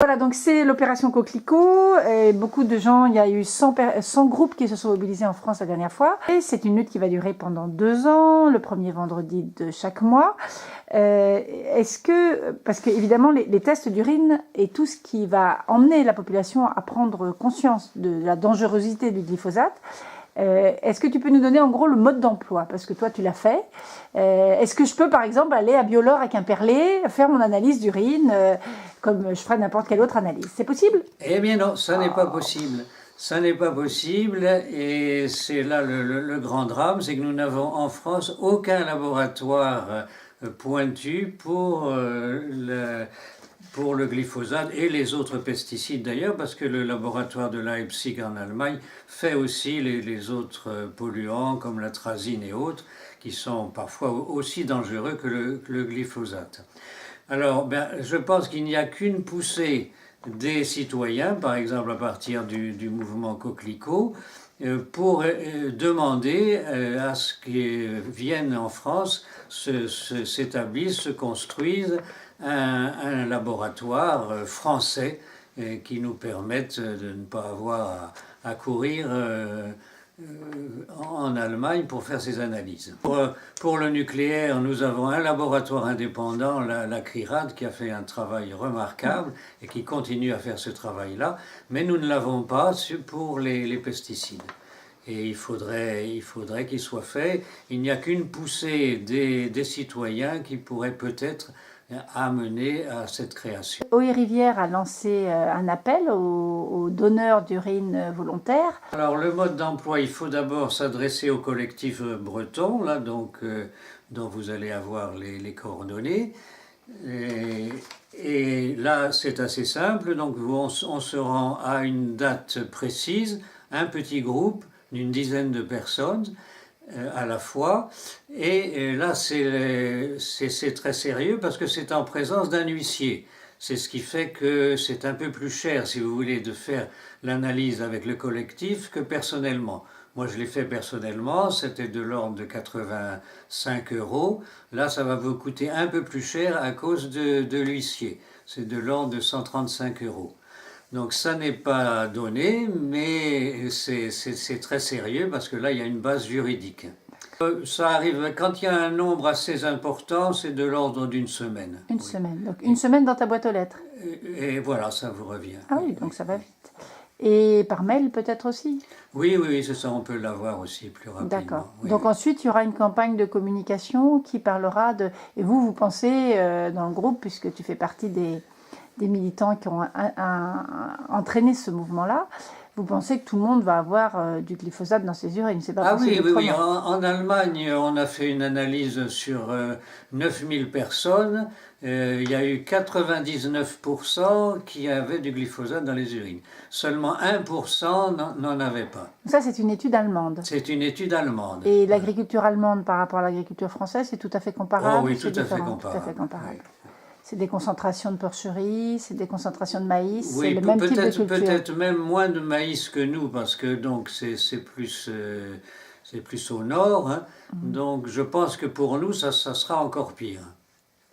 Voilà, donc c'est l'opération Coquelicot. Et beaucoup de gens, il y a eu 100 groupes qui se sont mobilisés en France la dernière fois. Et c'est une lutte qui va durer pendant 2 ans, le premier vendredi de chaque mois. Est-ce que, parce que évidemment les tests d'urine et tout ce qui va emmener la population à prendre conscience de la dangerosité du glyphosate, est-ce que tu peux nous donner en gros le mode d'emploi? Parce que toi tu l'as fait. Est-ce que je peux par exemple aller à Biolore à Quimperlé, faire mon analyse d'urine comme je ferais n'importe quelle autre analyse? C'est possible? Eh bien non, ça n'est pas possible. Ça n'est pas possible et c'est là le grand drame, c'est que nous n'avons en France aucun laboratoire pointu pour le glyphosate et les autres pesticides d'ailleurs, parce que le laboratoire de Leipzig en Allemagne fait aussi les autres polluants comme l'atrazine et autres, qui sont parfois aussi dangereux que le glyphosate. Alors, je pense qu'il n'y a qu'une poussée des citoyens, par exemple à partir du mouvement Coquelicot, pour demander à ce qu'ils viennent en France, s'établissent, se construisent un laboratoire français qui nous permette de ne pas avoir à courir en Allemagne pour faire ces analyses. Pour le nucléaire, nous avons un laboratoire indépendant, la CRIRAD, qui a fait un travail remarquable et qui continue à faire ce travail-là, mais nous ne l'avons pas pour les pesticides. Et il faudrait qu'il soit fait. Il n'y a qu'une poussée des citoyens qui pourrait peut-être amener à cette création. Eau et Rivière a lancé un appel aux donneurs d'urine volontaires. Alors le mode d'emploi, il faut d'abord s'adresser au collectif breton, là, donc, dont vous allez avoir les coordonnées. Et là, c'est assez simple, donc on se rend à une date précise, un petit groupe d'une dizaine de personnes à la fois, et là c'est très sérieux parce que c'est en présence d'un huissier. C'est ce qui fait que c'est un peu plus cher, si vous voulez, de faire l'analyse avec le collectif que personnellement. Moi, je l'ai fait personnellement, c'était de l'ordre de 85 €. Là, ça va vous coûter un peu plus cher à cause de l'huissier. C'est de l'ordre de 135 €. Donc ça n'est pas donné, mais c'est très sérieux parce que là, il y a une base juridique. Ça arrive, quand il y a un nombre assez important, c'est de l'ordre d'une semaine. Une semaine, donc une semaine dans ta boîte aux lettres. Et voilà, ça vous revient. Ah oui, donc ça va vite. Et par mail peut-être aussi? Oui, c'est ça, on peut l'avoir aussi plus rapidement. D'accord. Oui, Donc ensuite, il y aura une campagne de communication qui parlera de... Et vous pensez, dans le groupe, puisque tu fais partie des militants qui ont entraîné ce mouvement-là, vous pensez que tout le monde va avoir du glyphosate dans ses urines? C'est pas Ah possible oui. autrement. En Allemagne, on a fait une analyse sur 9000 personnes. Il y a eu 99% qui avaient du glyphosate dans les urines. Seulement 1% n'en avait pas. Ça, c'est une étude allemande. C'est une étude allemande. Et l'agriculture allemande par rapport à l'agriculture française, c'est tout à fait comparable? Oh oui, C'est tout à fait différent, comparable. tout à fait comparable. Oui. C'est des concentrations de porcherie, c'est des concentrations de maïs, Oui, c'est le même type de culture. peut-être même moins de maïs que nous, parce que donc c'est plus au nord. Hein. Donc je pense que pour nous, ça sera encore pire.